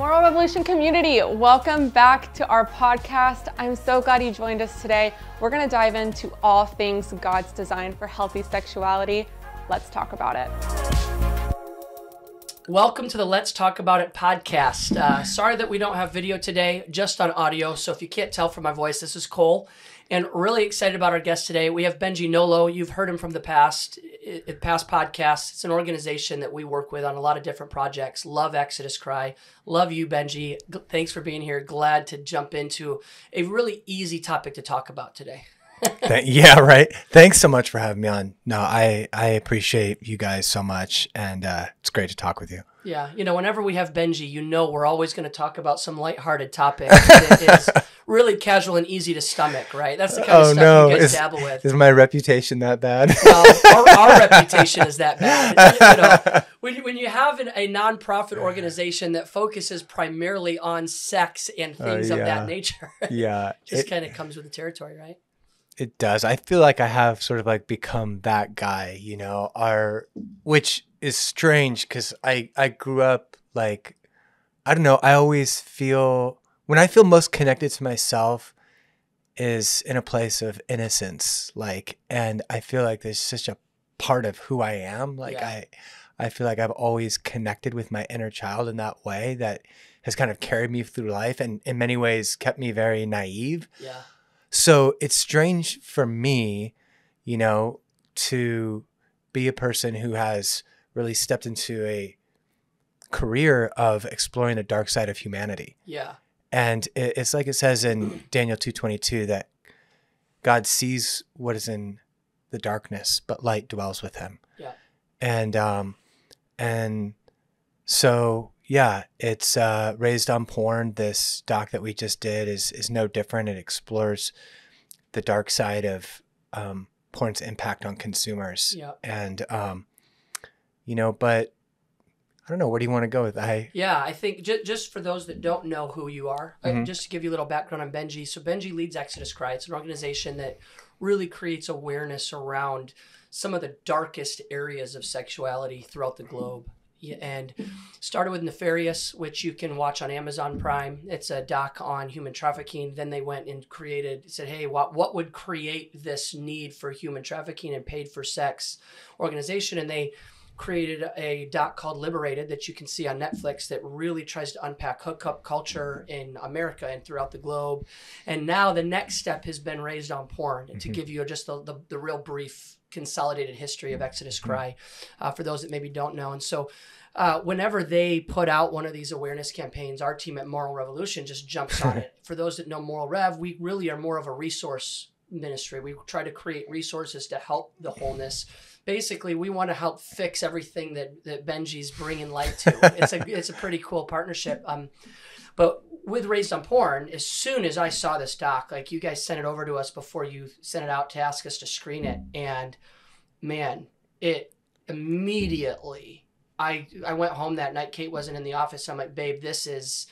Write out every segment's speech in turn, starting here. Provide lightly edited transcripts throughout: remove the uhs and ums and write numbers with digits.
Moral Revolution community, welcome back to our podcast. I'm so glad you joined us today. We're going to dive into all things God's design for healthy sexuality. Let's talk about it. Welcome to the Let's Talk About It podcast. Sorry that we don't have video today, just on audio. So if you can't tell from my voice, this is Cole. And really excited about our guest today. We have Benji Nolot. You've heard him from the past podcasts. It's an organization that we work with on a lot of different projects. Love Exodus Cry. Love you, Benji. Thanks for being here. Glad to jump into a really easy topic to talk about today. Yeah, right. Thanks so much for having me on. No, I appreciate you guys so much, and it's great to talk with you. Yeah, whenever we have Benji, we're always going to talk about some lighthearted topic that is really casual and easy to stomach, right? That's the kind of stuff you guys dabble with. Is my reputation that bad? Well, our reputation is that bad. When you have a nonprofit organization that focuses primarily on sex and things of that nature, just kind of comes with the territory, right? It does. I feel like I have sort of like become that guy, which is strange because I grew up like, I don't know, I always feel, when I feel most connected to myself is in a place of innocence, and I feel like there's such a part of who I am. I feel like I've always connected with my inner child in that way that has kind of carried me through life and in many ways kept me very naive. Yeah. So it's strange for me, to be a person who has really stepped into a career of exploring the dark side of humanity. Yeah. And it's like it says in Daniel 2:22 that God sees what is in the darkness, but light dwells with him. Yeah. And so, yeah, it's Raised on Porn. This doc that we just did is no different. It explores the dark side of porn's impact on consumers. Yeah. And, but I don't know. Where do you want to go with that? I think just for those that don't know who you are, just to give you a little background on Benji. So Benji leads Exodus Cry. It's an organization that really creates awareness around some of the darkest areas of sexuality throughout the globe. And started with Nefarious, which you can watch on Amazon Prime. It's a doc on human trafficking. Then they went and said, hey, what would create this need for human trafficking and paid for sex organization? And they created a doc called Liberated that you can see on Netflix that really tries to unpack hookup culture in America and throughout the globe. And now the next step has been Raised on Porn, to give you just the real brief consolidated history of Exodus Cry for those that maybe don't know. And so whenever they put out one of these awareness campaigns, our team at Moral Revolution just jumps on it. For those that know Moral Rev, we really are more of a resource ministry. We try to create resources to help the wholeness. Basically, we want to help fix everything that Benji's bringing light to. It's a pretty cool partnership. But with Raised on Porn, as soon as I saw this doc, you guys sent it over to us before you sent it out to ask us to screen it. And man, it immediately, I went home that night. Kate wasn't in the office. I'm like, babe, this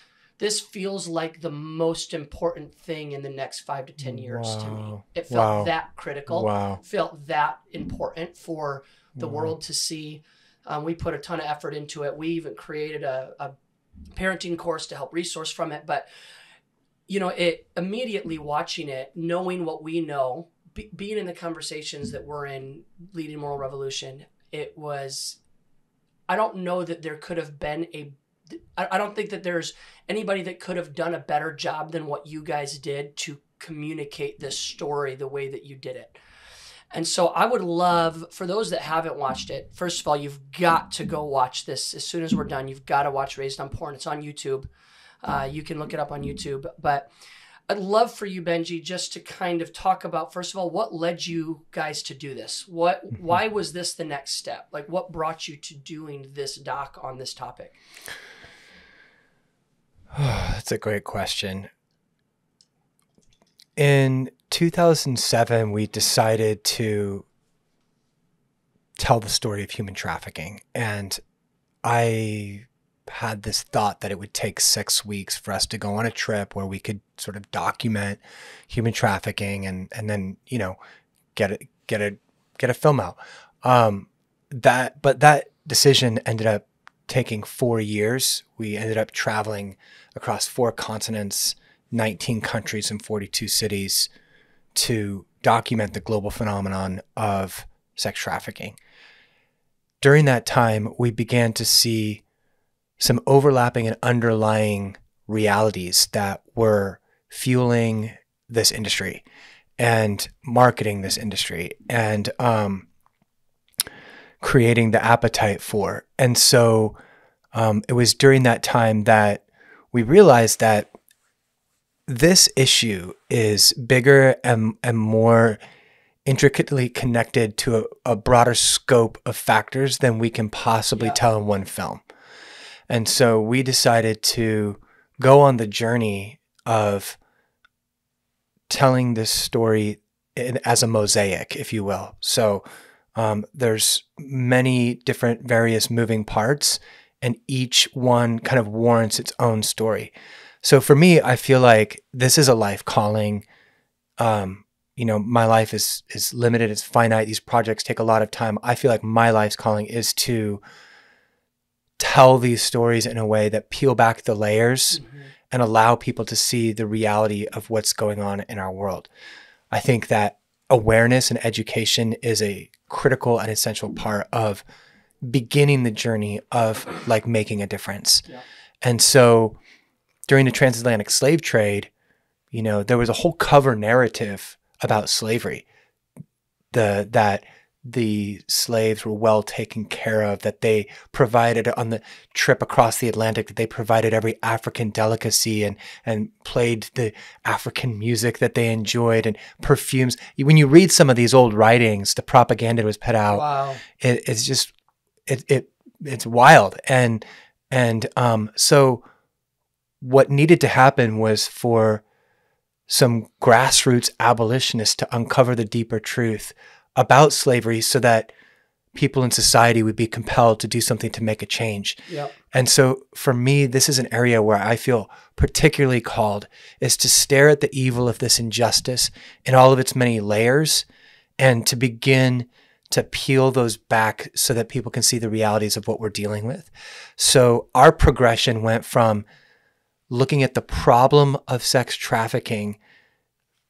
feels like the most important thing in the next 5 to 10 years to me. It felt that critical, felt that important for the world to see. We put a ton of effort into it. We even created a parenting course to help resource from it. But, it immediately watching it, knowing what we know, being in the conversations that we're in, leading Moral Revolution, I don't know that there could have been I don't think that there's anybody that could have done a better job than what you guys did to communicate this story the way that you did it. And so I would love, for those that haven't watched it, first of all, you've got to go watch this. As soon as we're done, you've got to watch Raised on Porn. It's on YouTube. You can look it up on YouTube. But I'd love for you, Benji, just to kind of talk about, first of all, what led you guys to do this? Why was this the next step? What brought you to doing this doc on this topic? That's a great question. In 2007, we decided to tell the story of human trafficking. And I had this thought that it would take 6 weeks for us to go on a trip where we could sort of document human trafficking and then, get a film out. But that decision ended up taking 4 years. We ended up traveling across 4 continents, 19 countries and 42 cities to document the global phenomenon of sex trafficking. During that time, we began to see some overlapping and underlying realities that were fueling this industry and marketing this industry and creating the appetite for. And so it was during that time that we realized that this issue is bigger and more intricately connected to a broader scope of factors than we can possibly tell in one film. And so we decided to go on the journey of telling this story as a mosaic, if you will. So there's many different various moving parts, and each one kind of warrants its own story. So for me, I feel like this is a life calling. My life is limited, it's finite. These projects take a lot of time. I feel like my life's calling is to tell these stories in a way that peel back the layers and allow people to see the reality of what's going on in our world. I think that awareness and education is a critical and essential part of beginning the journey of like making a difference. Yeah. And so during the transatlantic slave trade, there was a whole cover narrative about slavery, that the slaves were well taken care of, that they provided on the trip across the Atlantic, that they provided every African delicacy and played the African music that they enjoyed and perfumes. When you read some of these old writings, the propaganda was put out. Wow. It's just, it's wild. And so what needed to happen was for some grassroots abolitionists to uncover the deeper truth about slavery so that people in society would be compelled to do something to make a change. Yep. And so for me, this is an area where I feel particularly called, is to stare at the evil of this injustice in all of its many layers and to begin to peel those back so that people can see the realities of what we're dealing with. So our progression went from looking at the problem of sex trafficking,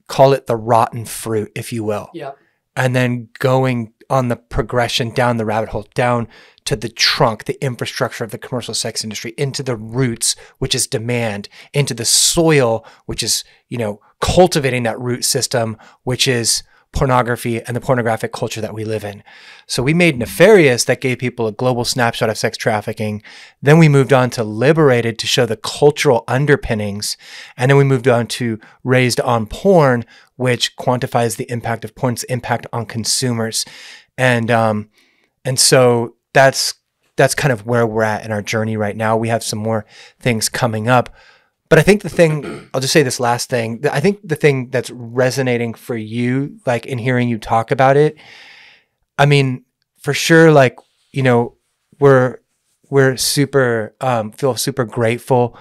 call it the rotten fruit, if you will. Yep. And then going on the progression down the rabbit hole, down to the trunk, the infrastructure of the commercial sex industry, into the roots, which is demand, into the soil, which is, cultivating that root system, which is pornography and the pornographic culture that we live in. So we made Nefarious, that gave people a global snapshot of sex trafficking. Then we moved on to Liberated to show the cultural underpinnings. And then we moved on to Raised on Porn, which quantifies the impact of porn's impact on consumers. And so that's kind of where we're at in our journey right now. We have some more things coming up. But I think I'll just say this last thing. I think the thing that's resonating for you, like in hearing you talk about it, I mean, for sure, like, we're super, feel super grateful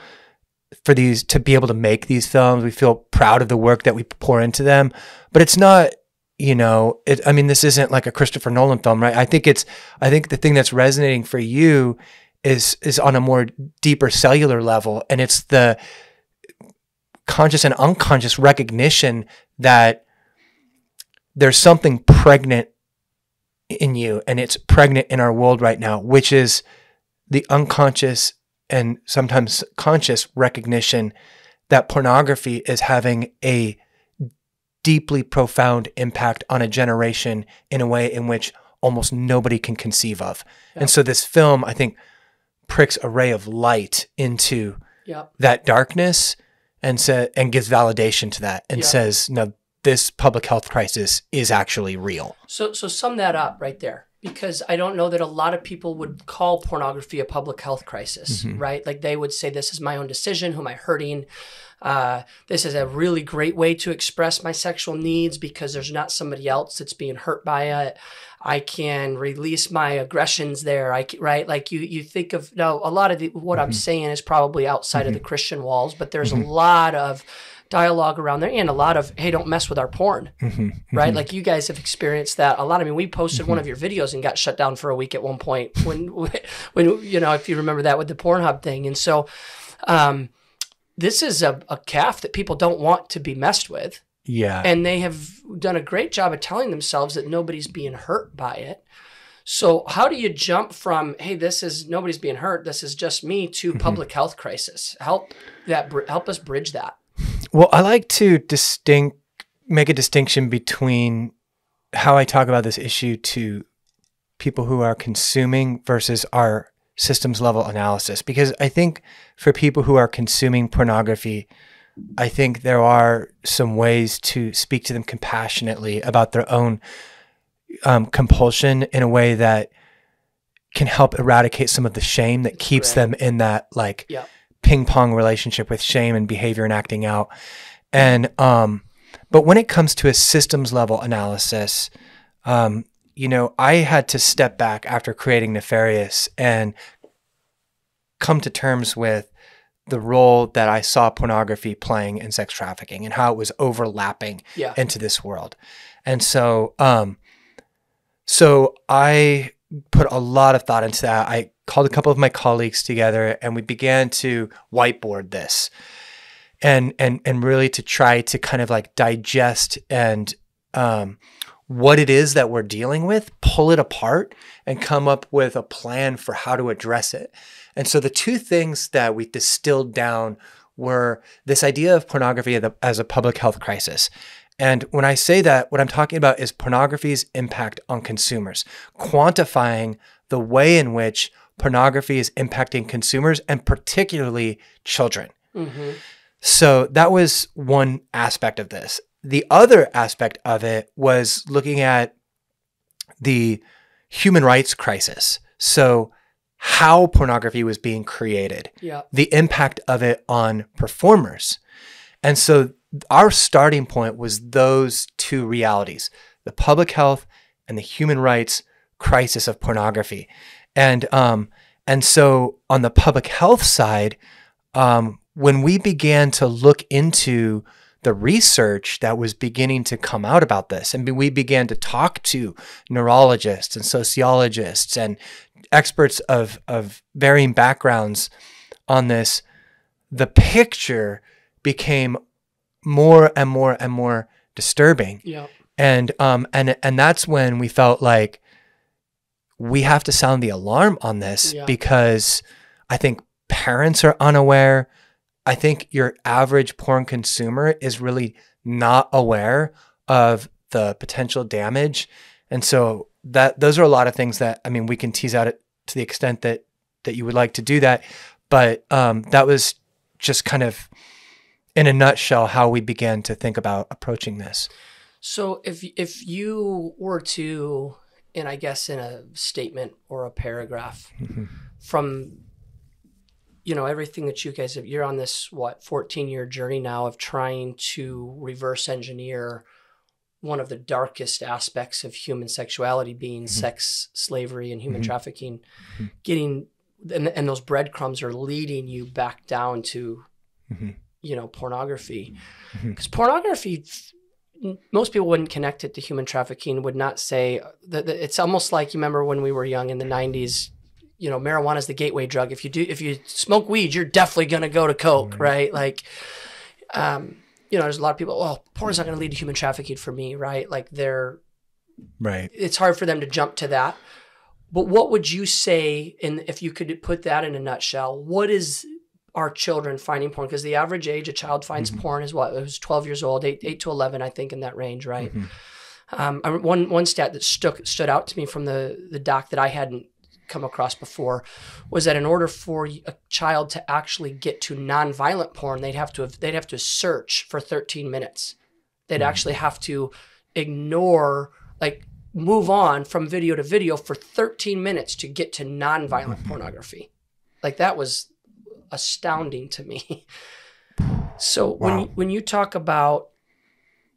for these, to be able to make these films. We feel proud of the work that we pour into them, but it's not, this isn't like a Christopher Nolan film, right? I think the thing that's resonating for you is on a more deeper cellular level. And it's the conscious and unconscious recognition that there's something pregnant in you, and it's pregnant in our world right now, which is the unconscious and sometimes conscious recognition that pornography is having a deeply profound impact on a generation in a way in which almost nobody can conceive of. Yep. And so this film, I think, pricks a ray of light into that darkness and gives validation to that and says, no, this public health crisis is actually real. So sum that up right there, because I don't know that a lot of people would call pornography a public health crisis, right? Like they would say, this is my own decision. Who am I hurting? This is a really great way to express my sexual needs because there's not somebody else that's being hurt by it. I can release my aggressions there. Right? Like you think of, no, a lot of what I'm saying is probably outside of the Christian walls, but there's a lot of dialogue around there, and a lot of, hey, don't mess with our porn, right? Like you guys have experienced that a lot. I mean, we posted one of your videos and got shut down for a week at one point when if you remember that with the Pornhub thing. And so this is a calf that people don't want to be messed with. Yeah. And they have done a great job of telling themselves that nobody's being hurt by it. So how do you jump from, hey, this is nobody's being hurt, this is just me, to public health crisis? Help us bridge that. Well, I like to make a distinction between how I talk about this issue to people who are consuming versus our systems level analysis. Because I think for people who are consuming pornography, I think there are some ways to speak to them compassionately about their own compulsion in a way that can help eradicate some of the shame that keeps them in that ping pong relationship with shame and behavior and acting out. And, but when it comes to a systems level analysis, I had to step back after creating Nefarious and come to terms with the role that I saw pornography playing in sex trafficking and how it was overlapping into this world. And so I put a lot of thought into that. I called a couple of my colleagues together and we began to whiteboard this and really to try to kind of like digest and what it is that we're dealing with, pull it apart and come up with a plan for how to address it. And so the two things that we distilled down were this idea of pornography as a public health crisis. And when I say that, what I'm talking about is pornography's impact on consumers, quantifying the way in which pornography is impacting consumers and particularly children. So that was one aspect of this. The other aspect of it was looking at the human rights crisis. So how pornography was being created, the impact of it on performers. And so our starting point was those two realities, the public health and the human rights crisis of pornography. And so on the public health side, when we began to look into the research that was beginning to come out about this, and we began to talk to neurologists and sociologists and experts of varying backgrounds on this, the picture became more and more and more disturbing. And that's when we felt like we have to sound the alarm on this because I think parents are unaware. I think your average porn consumer is really not aware of the potential damage. And so those are a lot of things that, I mean, we can tease out it to the extent that you would like to do that. But that was just kind of in a nutshell how we began to think about approaching this. So if you were to, and I guess in a statement or a paragraph from, everything that you guys have, you're on this, 14-year journey now of trying to reverse engineer one of the darkest aspects of human sexuality being sex, slavery, and human trafficking, getting, and those breadcrumbs are leading you back down to, pornography. Because pornography, most people wouldn't connect it to human trafficking, would not say that it's almost like, you remember when we were young in the 90s, marijuana is the gateway drug. If you smoke weed, you're definitely going to go to coke, right? Like, there's a lot of people, well, porn's not going to lead to human trafficking for me, right? Like it's hard for them to jump to that. But what would you say, if you could put that in a nutshell, what is our children finding porn? Because the average age a child finds porn is what? It was 12 years old, 8 to 11, I think, in that range, right? One stat that stood out to me from the doc that I hadn't come across before was that in order for a child to actually get to nonviolent porn, they'd have to search for 13 minutes. They'd actually have to ignore, move on from video to video for 13 minutes to get to nonviolent pornography. That was astounding to me. So when you talk about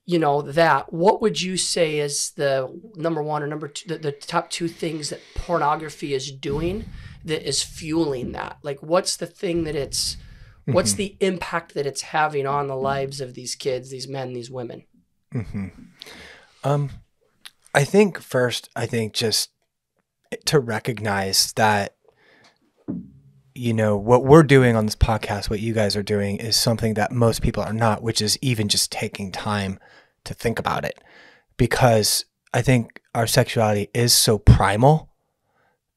that, what would you say is the number one or number two, the top two things that pornography is doing that is fueling that? What's the thing that it's What's the impact that it's having on the lives of these kids, these men, these women? I think first, just to recognize that, what we're doing on this podcast, what you guys are doing is something that most people are not, which is even just taking time to think about it. Because I think our sexuality is so primal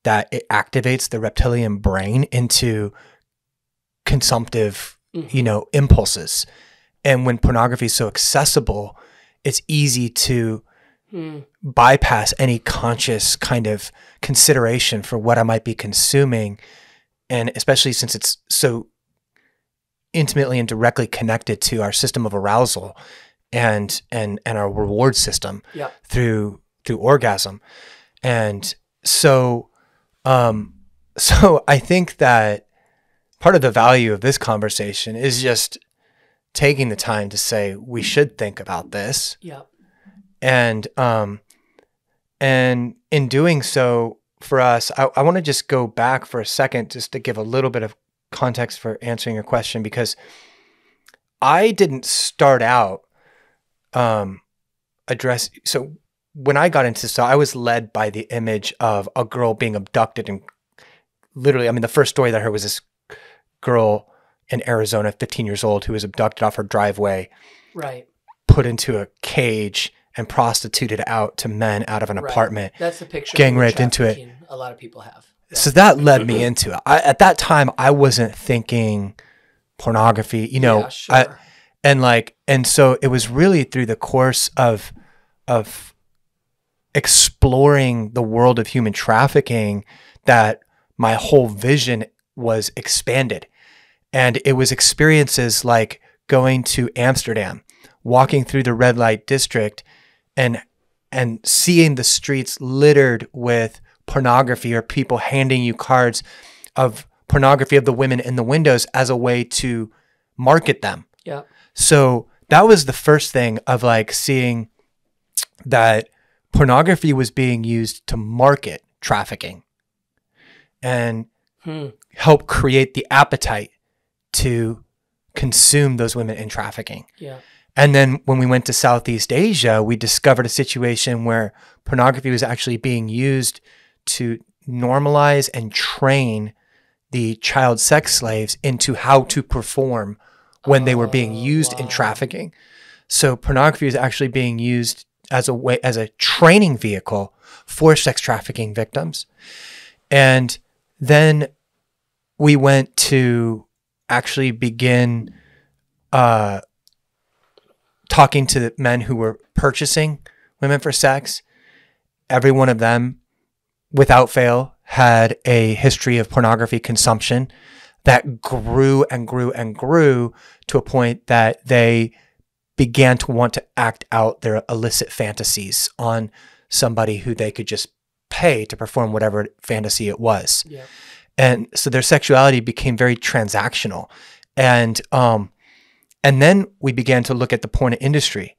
that it activates the reptilian brain into consumptive, impulses. And when pornography is so accessible, it's easy to bypass any conscious kind of consideration for what I might be consuming. And especially since it's so intimately and directly connected to our system of arousal and our reward system through orgasm. And so I think that part of the value of this conversation is just taking the time to say we should think about this. Yeah. And in doing so for us, I want to just go back for a second just to give a little bit of context for answering your question, because I didn't start out so when I got into this, I was led by the image of a girl being abducted, and literally, the first story that I heard was this girl in Arizona, 15 years old, who was abducted off her driveway, right, put into a cage and prostituted out to men out of an apartment. That's the picture. Gang raped into it. A lot of people have. Yeah. So that led me into it. At that time, I wasn't thinking pornography, Yeah, sure. And so it was really through the course of exploring the world of human trafficking that my whole vision was expanded. And it was experiences like going to Amsterdam, walking through the red light district, and seeing the streets littered with pornography, or people handing you cards of pornography of the women in the windows as a way to market them. Yeah. So that was the first thing of seeing that pornography was being used to market trafficking and help create the appetite to consume those women in trafficking. Yeah. And then when we went to Southeast Asia, we discovered a situation where pornography was actually being used to normalize and train the child sex slaves into how to perform when they were being used in trafficking. So pornography was actually being used as a training vehicle for sex trafficking victims. And then we went to actually begin talking to the men who were purchasing women for sex. Every one of them, without fail, had a history of pornography consumption that grew and grew and grew to a point that they began to want to act out their illicit fantasies on somebody who they could just pay to perform whatever fantasy it was. Yeah. And so their sexuality became very transactional. And then we began to look at the porn industry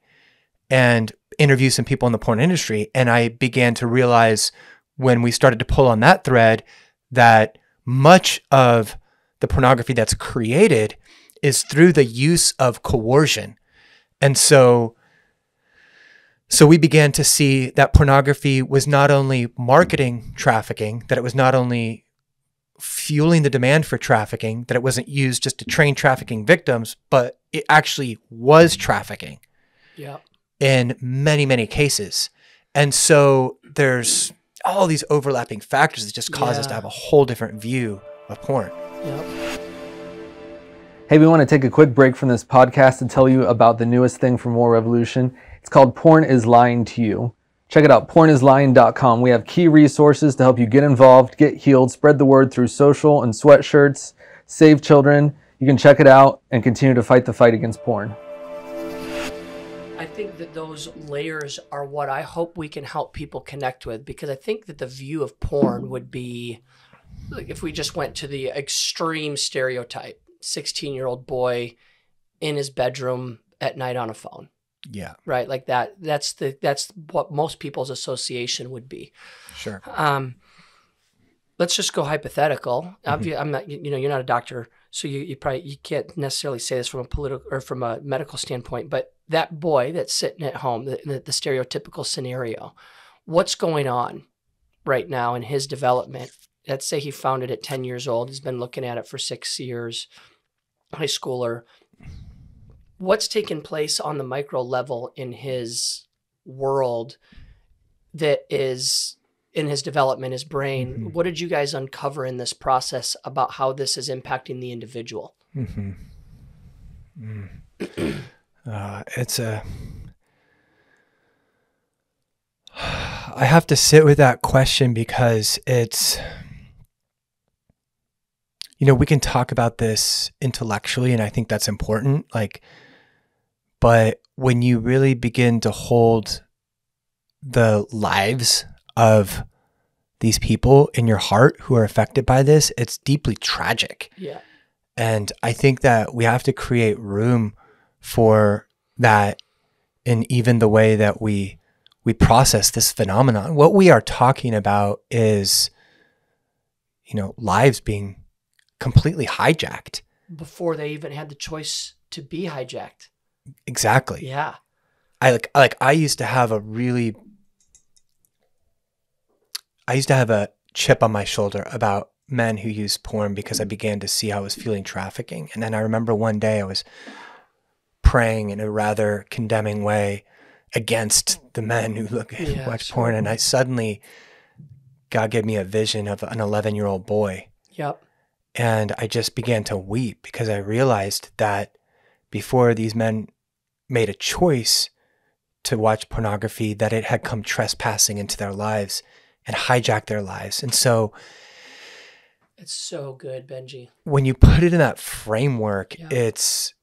and interview some people in the porn industry. And I began to realize, when we started to pull on that thread, that much of the pornography that's created is through the use of coercion. And so we began to see that pornography was not only marketing trafficking, that it was not only fueling the demand for trafficking, that it wasn't used just to train trafficking victims, but it actually was trafficking in many, many cases. And so there's all these overlapping factors that just cause us to have a whole different view of porn. Yep. Hey, we want to take a quick break from this podcast to tell you about the newest thing from War Revolution. It's called Porn is Lying to You. Check it out, pornislying.com. We have key resources to help you get involved, get healed, spread the word through social and sweatshirts, save children. You can check it out and continue to fight the fight against porn. I think that those layers are what I hope we can help people connect with, because I think that the view of porn would be, like, if we just went to the extreme stereotype, 16-year-old boy in his bedroom at night on a phone. Yeah. Right. Like that's what most people's association would be. Sure. let's just go hypothetical. I'm not, you're not a doctor, so you can't necessarily say this from a political or from a medical standpoint, but that boy that's sitting at home, the stereotypical scenario, what's going on right now in his development? Let's say he found it at 10 years old. He's been looking at it for 6 years, high schooler. What's taking place on the micro level in his world that is in his development, his brain? What did you guys uncover in this process about how this is impacting the individual? I have to sit with that question because it's, we can talk about this intellectually, and I think that's important. But when you really begin to hold the lives of these people in your heart who are affected by this, it's deeply tragic. Yeah. And I think that we have to create room for that in even the way that we process this phenomenon. What we are talking about is, lives being completely hijacked. Before they even had the choice to be hijacked. Exactly. Yeah. I used to have a chip on my shoulder about men who use porn because I began to see how I was feeling trafficking. And then I remember one day I was praying in a rather condemning way against the men who watch porn. And I suddenly, God gave me a vision of an 11-year-old boy. Yep. And I just began to weep because I realized that before these men made a choice to watch pornography, that it had come trespassing into their lives and hijacked their lives. And so it's so good, Benji. When you put it in that framework, it's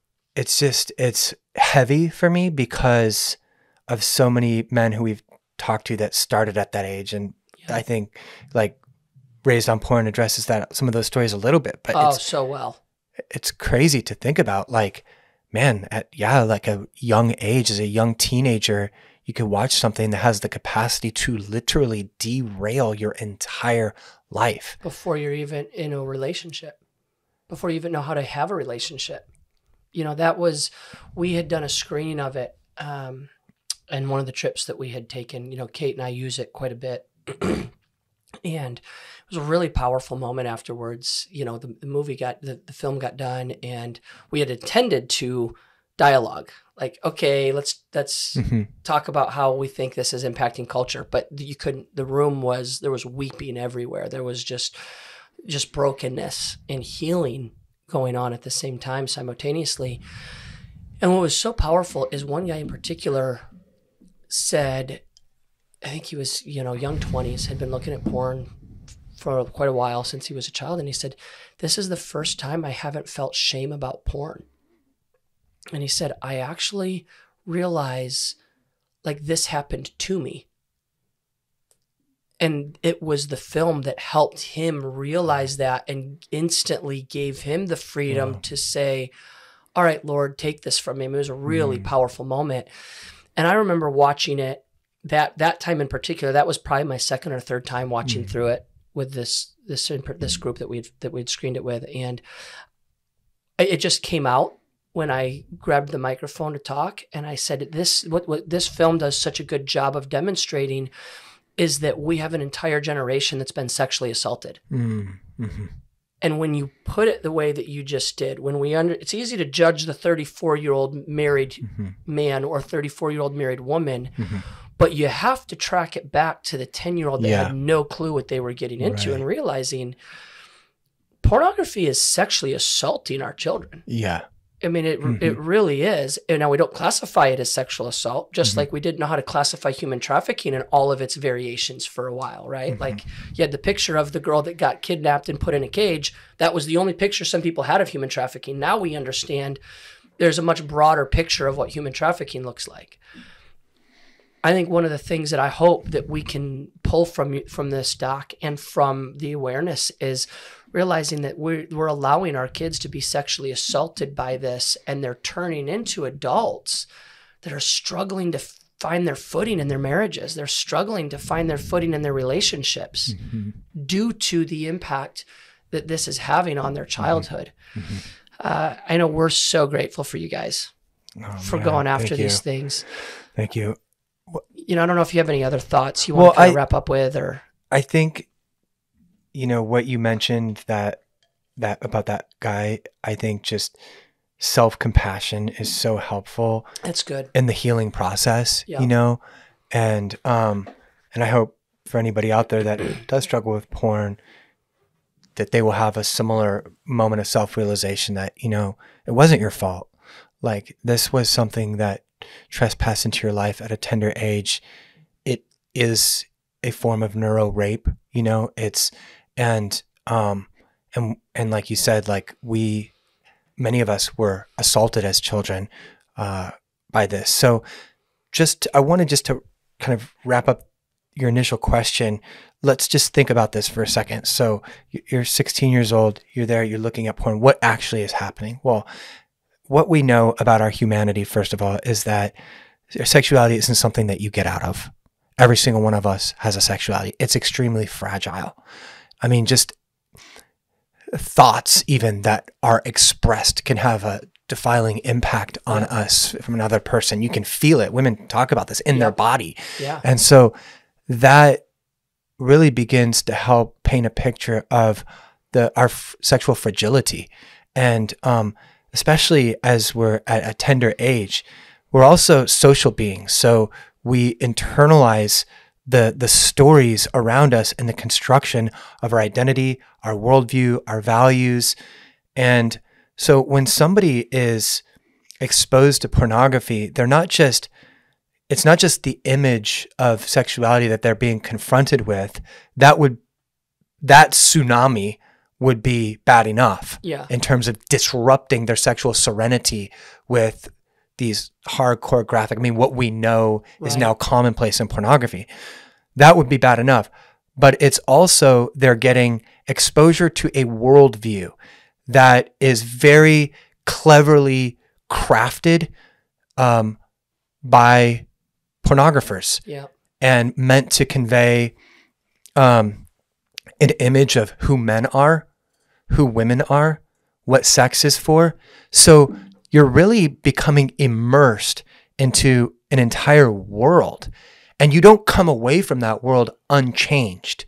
heavy for me because of so many men who we've talked to that started at that age. And I think Raised on Porn addresses some of those stories a little bit, but so well. It's crazy to think about, at a young age, as a young teenager, you could watch something that has the capacity to literally derail your entire life. Before you're even in a relationship, before you even know how to have a relationship. We had done a screening of it, and one of the trips that we had taken, Kate and I use it quite a bit. And it was a really powerful moment afterwards. The movie the film got done, and we had intended to dialogue. Okay, let's talk about how we think this is impacting culture. But you couldn't, there was weeping everywhere. There was just brokenness and healing going on at the same time, simultaneously. And what was so powerful is one guy in particular said, I think he was, young 20s, had been looking at porn for quite a while since he was a child. And he said, this is the first time I haven't felt shame about porn. And he said, I actually realize this happened to me. And it was the film that helped him realize that and instantly gave him the freedom to say, all right, Lord, take this from me. It was a really powerful moment. And I remember watching it that time in particular. That was probably my second or third time watching through it with this group that we'd screened it with. And it just came out when I grabbed the microphone to talk, and I said, what this film does such a good job of demonstrating is that we have an entire generation that's been sexually assaulted. Mm-hmm. And when you put it the way that you just did, it's easy to judge the 34-year-old married man or 34-year-old married woman, but you have to track it back to the 10-year-old that had no clue what they were getting into and realizing pornography is sexually assaulting our children. Yeah. I mean, it really is. And now we don't classify it as sexual assault, just like we didn't know how to classify human trafficking in all of its variations for a while, right? You had the picture of the girl that got kidnapped and put in a cage. That was the only picture some people had of human trafficking. Now we understand there's a much broader picture of what human trafficking looks like. I think one of the things that I hope that we can pull from this doc and from the awareness is realizing that we're allowing our kids to be sexually assaulted by this, and they're turning into adults that are struggling to find their footing in their marriages. They're struggling to find their footing in their relationships due to the impact that this is having on their childhood. I know we're so grateful for you guys for going after these things. Thank you. You know, I don't know if you have any other thoughts you want to kind of wrap up with, or I think, you know, what you mentioned that about that guy, I think just self-compassion is so helpful. That's good in the healing process, you know, and I hope for anybody out there that does struggle with porn, that they will have a similar moment of self-realization that, you know, it wasn't your fault. Like, this was something that trespassed into your life at a tender age. It is a form of neuro rape, you know, and like you said, like, many of us were assaulted as children, by this. So I wanted just to kind of wrap up your initial question. Let's just think about this for a second. So you're 16 years old, you're there, you're looking at porn. What actually is happening? Well, what we know about our humanity, first of all, is that sexuality isn't something that you get out of. Every single one of us has a sexuality. It's extremely fragile. I mean, just thoughts even that are expressed can have a defiling impact on us from another person. You can feel it. Women talk about this in their body. Yeah. And so that really begins to help paint a picture of our sexual fragility. And especially as we're at a tender age, we're also social beings. So we internalize the stories around us and the construction of our identity, our worldview, our values. And so when somebody is exposed to pornography, it's not just the image of sexuality that they're being confronted with. That tsunami would be bad enough in terms of disrupting their sexual serenity with these hardcore graphic. I mean, what we know is now commonplace in pornography. That would be bad enough. But it's also they're getting exposure to a worldview that is very cleverly crafted by pornographers and meant to convey an image of who men are, who women are, what sex is for. So you're really becoming immersed into an entire world, and you don't come away from that world unchanged.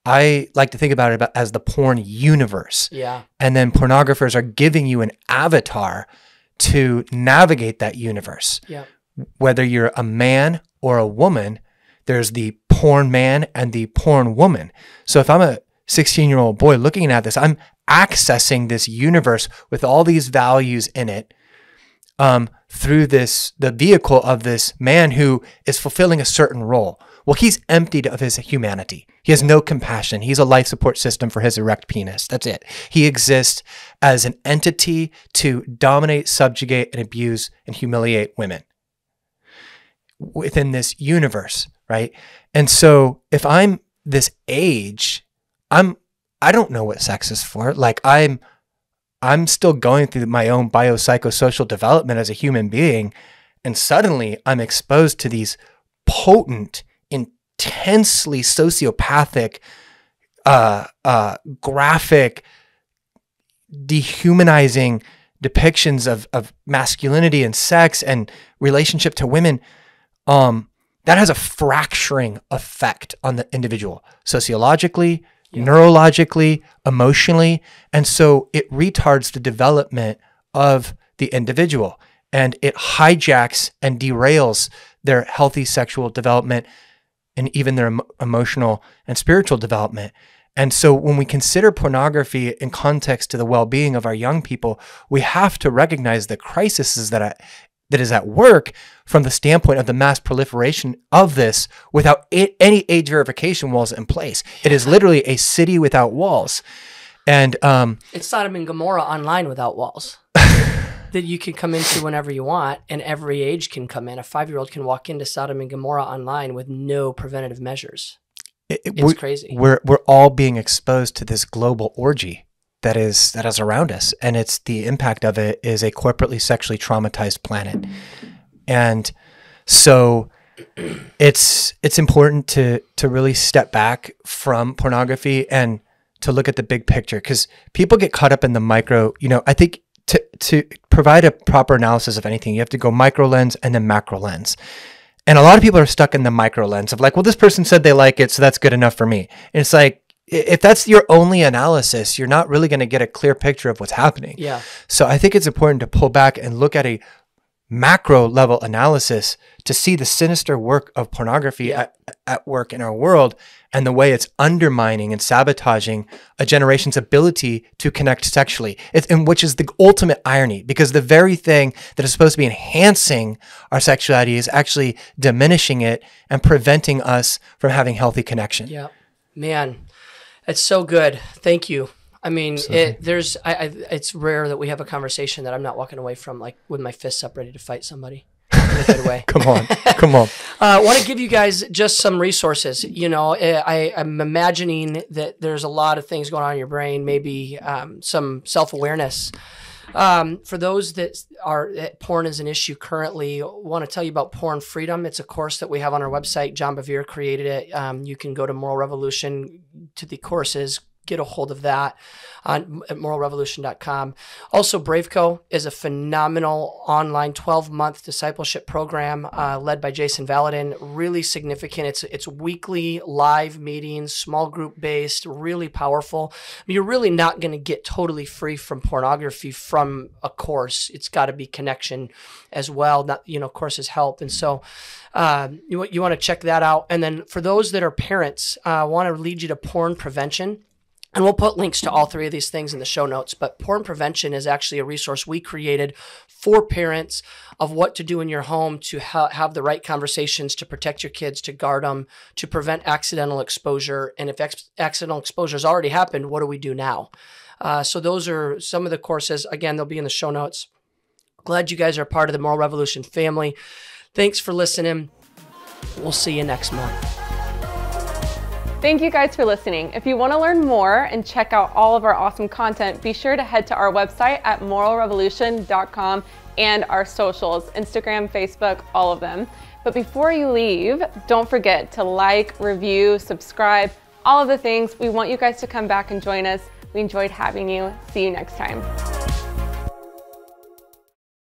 I like to think about it as the porn universe. Yeah. And then pornographers are giving you an avatar to navigate that universe. Yeah. Whether you're a man or a woman, there's the porn man and the porn woman. So if I'm a 16-year-old boy looking at this, I'm accessing this universe with all these values in it through the vehicle of this man who is fulfilling a certain role. Well, he's emptied of his humanity. He has no compassion. He's a life support system for his erect penis. That's it. He exists as an entity to dominate, subjugate, and abuse and humiliate women within this universe, right? And so if I'm this age, I don't know what sex is for. Like I'm still going through my own biopsychosocial development as a human being, and suddenly I'm exposed to these potent, intensely sociopathic, graphic, dehumanizing depictions of masculinity and sex and relationship to women. That has a fracturing effect on the individual, sociologically, neurologically, emotionally. And so it retards the development of the individual, and it hijacks and derails their healthy sexual development and even their emotional and spiritual development. And so when we consider pornography in context to the well-being of our young people, we have to recognize the crises that is at work from the standpoint of the mass proliferation of this without any age verification walls in place. It is literally a city without walls. And it's Sodom and Gomorrah online without walls that you can come into whenever you want, and every age can come in. A 5-year-old can walk into Sodom and Gomorrah online with no preventative measures. It's crazy. We're all being exposed to this global orgy that is around us, and it's the impact of it is a corporately sexually traumatized planet. And so it's important to really step back from pornography and to look at the big picture, because people get caught up in the micro. I think to provide a proper analysis of anything, you have to go micro lens and then macro lens. And a lot of people are stuck in the micro lens of like, well, this person said they like it, so that's good enough for me. And it's like, if that's your only analysis, you're not really going to get a clear picture of what's happening. Yeah. So I think it's important to pull back and look at a macro level analysis to see the sinister work of pornography at work in our world, and the way it's undermining and sabotaging a generation's ability to connect sexually. And which is the ultimate irony, because the very thing that is supposed to be enhancing our sexuality is actually diminishing it and preventing us from having healthy connection. Yeah, man, it's so good. Thank you. I mean, it's rare that we have a conversation that I'm not walking away from like with my fists up, ready to fight somebody. Away. Come on. I want to give you guys just some resources. I'm imagining that there's a lot of things going on in your brain, maybe some self-awareness. For those that porn is an issue currently, I want to tell you about Porn Freedom. It's a course that we have on our website. John Bevere created it. You can go to Moral Revolution to the courses, get a hold of that at moralrevolution.com. Also, BraveCo is a phenomenal online 12-month discipleship program led by Jason Valadin. Really significant. It's weekly live meetings, small group based, really powerful. You're really not going to get totally free from pornography from a course. It's got to be connection as well. Not, courses help. And so you want to check that out. And then for those that are parents, I want to lead you to Porn Prevention. And we'll put links to all three of these things in the show notes. But Porn Prevention is actually a resource we created for parents of what to do in your home to have the right conversations, to protect your kids, to guard them, to prevent accidental exposure. And if accidental exposure has already happened, what do we do now? So those are some of the courses. Again, they'll be in the show notes. Glad you guys are part of the Moral Revolution family. Thanks for listening. We'll see you next month. Thank you guys for listening. If you want to learn more and check out all of our awesome content, be sure to head to our website at moralrevolution.com and our socials, Instagram, Facebook, all of them. But before you leave, don't forget to like, review, subscribe, all of the things. We want you guys to come back and join us. We enjoyed having you. See you next time.